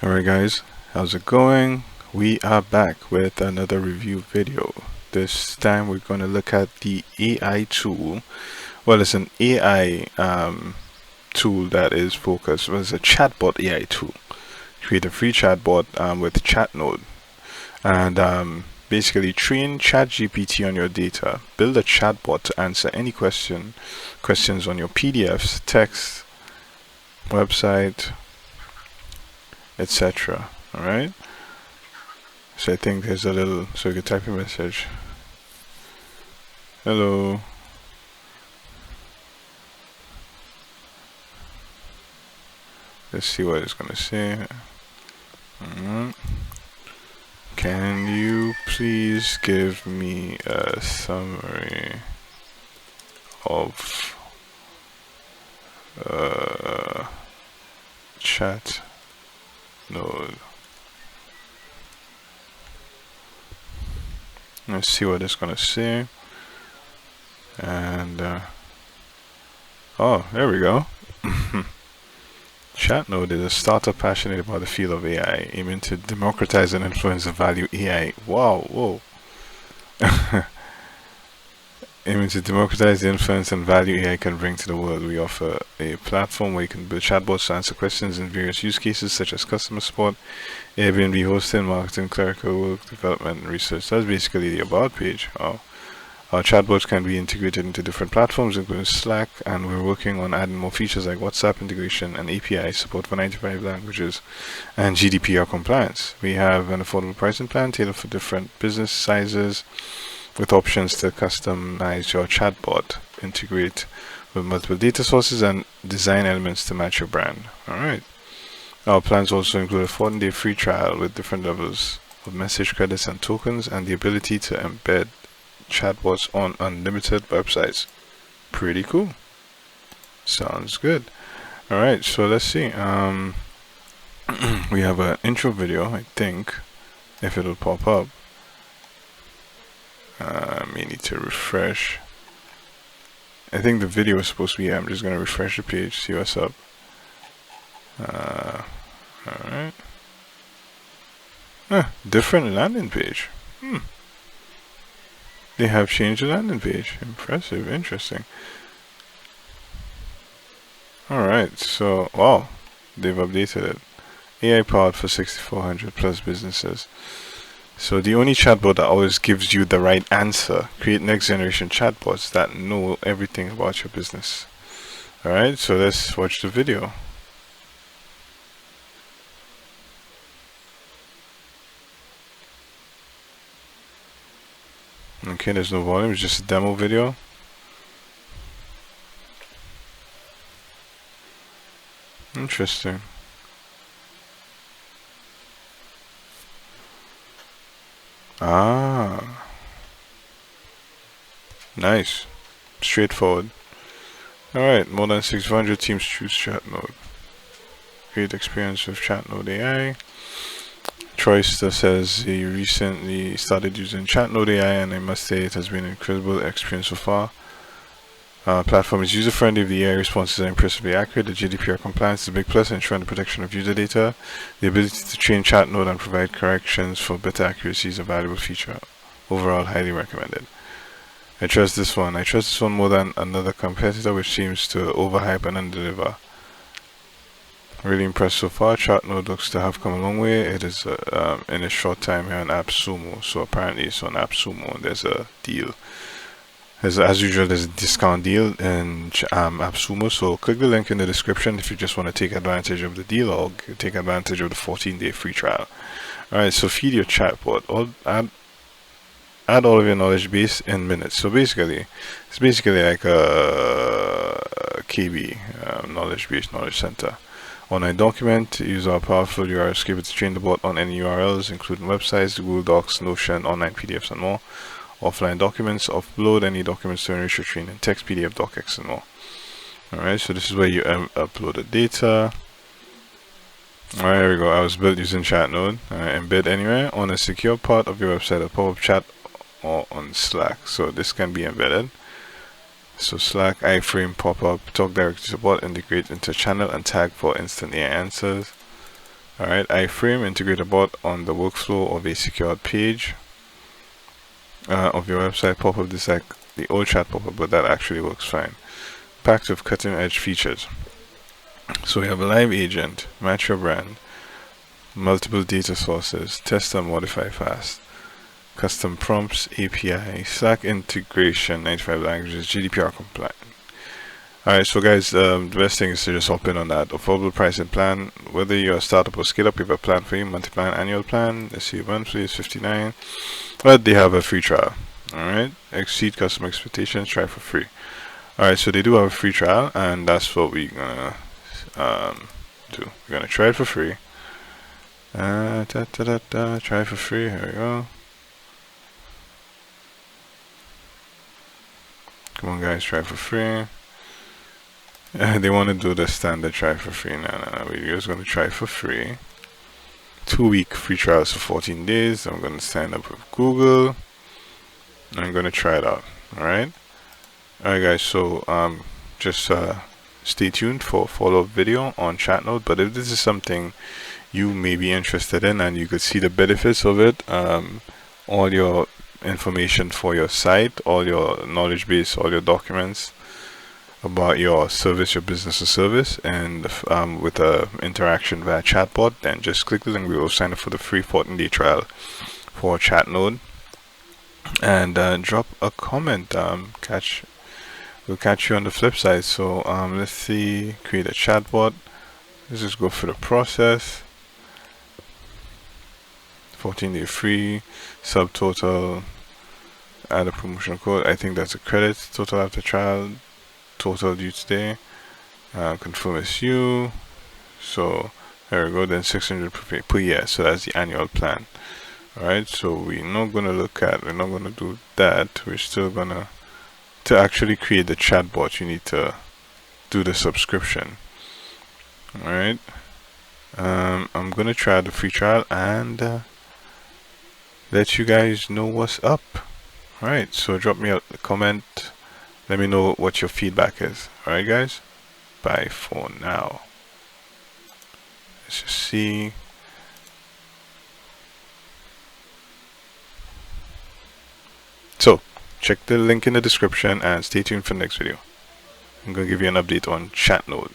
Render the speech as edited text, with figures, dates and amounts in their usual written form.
Alright guys, how's it going? We are back with another review video. This time we're going to look at the AI tool. Well, it's an AI tool that is focused, it's a chatbot AI tool. Create a free chatbot with ChatNode and basically train ChatGPT on your data. Build a chatbot to answer any questions on your PDFs, text, website, etc. Alright, so I think there's a little, so you can type a message. Hello. Let's see what it's gonna say. Can you please give me a summary of ChatNode? Let's see what it's gonna say. And oh, there we go. ChatNode is a startup passionate about the field of AI, aiming to democratize and influence the value AI. Wow, whoa. Aiming to democratize the influence and value AI can bring to the world. We offer a platform where you can build chatbots to answer questions in various use cases such as customer support, Airbnb hosting, marketing, clerical work, development, and research. That's basically the about page. Oh. Our chatbots can be integrated into different platforms, including Slack, and we're working on adding more features like WhatsApp integration and API support for 95 languages and GDPR compliance. We have an affordable pricing plan tailored for different business sizes with options to customize your chatbot, integrate with multiple data sources, and design elements to match your brand. Alright. Our plans also include a 14-day free trial with different levels of message credits and tokens, and the ability to embed chatbots on unlimited websites. Pretty cool. Sounds good. Alright, so let's see. We have an intro video, I think, if it'll pop up. May need to refresh. I think the video is supposed to be, I'm just going to refresh the page, see what's up. Alright. Different landing page. They have changed the landing page. Impressive, interesting. Alright, so, wow, they've updated it. AI powered for 6,400 plus businesses. So the only chatbot that always gives you the right answer. Create next generation chatbots that know everything about your business. Alright, so let's watch the video. Okay, there's no volume, it's just a demo video. Interesting. Ah, nice, straightforward. Alright, more than 600 teams choose ChatNode. Great experience with ChatNode AI. Troyster says he recently started using ChatNode AI, and I must say it has been an incredible experience so far. Platform is user-friendly, the AI responses are impressively accurate, the GDPR compliance is a big plus, ensuring the protection of user data. The ability to train ChatNode and provide corrections for better accuracy is a valuable feature. Overall, highly recommended. I trust this one. I trust this one more than another competitor which seems to overhype and underdeliver. Really impressed so far. ChatNode looks to have come a long way. It is in a short time here on AppSumo. So apparently it's on AppSumo and there's a deal. As usual, there's a discount deal in AppSumo, so click the link in the description if you just want to take advantage of the deal or take advantage of the 14-day free trial. Alright, so feed your chatbot. Add all of your knowledge base in minutes. So basically, it's basically like a KB, knowledge base, knowledge center. Online document, use our powerful URL script to train the bot on any URLs, including websites, Google Docs, Notion, online PDFs, and more. Offline documents, upload any documents to enrich your training, text, PDF, docx, and more. Alright, so this is where you upload the data. Alright, here we go. I was built using ChatNode. Embed anywhere on a secure part of your website, a pop-up chat, or on Slack. So this can be embedded. So Slack, iframe, pop-up, talk directly to bot, integrate into channel, and tag for instant AI answers. Alright, iframe, integrate a bot on the workflow of a secured page of your website. Pop-up this like the old chat pop-up, but that actually works fine. Packed with cutting-edge features. So we have a live agent, match your brand, multiple data sources, test and modify fast, custom prompts, API, Slack integration, 95 languages, GDPR compliant. Alright, so guys, the best thing is to just hop in on that. Affordable pricing plan. Whether you're a startup or scale up, we have a plan for you. Monthly plan, annual plan. Let's see, monthly is $59. But they have a free trial. Alright, exceed customer expectations, try for free. Alright, so they do have a free trial, and that's what we're gonna do. We're gonna try it for free. Try for free. Here we go. Come on, guys, try for free. They want to do the standard try for free. No. We're just going to try for free. 2-week free trials for 14 days. I'm going to sign up with Google. I'm going to try it out. Alright? Alright, guys. So, just stay tuned for a follow-up video on ChatNode. But if this is something you may be interested in and you could see the benefits of it, all your information for your site, all your knowledge base, all your documents about your service, your business or service, and with a interaction via chatbot, then just click the link below, sign up for the free 14-day trial for ChatNode, and drop a comment. We'll catch you on the flip side. So let's see, create a chatbot. Let's just go through the process. 14-day free, subtotal, add a promotional code. I think that's a credit. Total after trial, total due today. Confirm as you. So there we go. Then 600 per year. So that's the annual plan. Alright, so we're not gonna do that. We're still gonna, to actually create the chatbot, you need to do the subscription. Alright. I'm gonna try the free trial and let you guys know what's up. Alright, so drop me a comment. Let me know what your feedback is. Alright, guys? Bye for now. Let's just see. So, check the link in the description and stay tuned for the next video. I'm going to give you an update on ChatNode.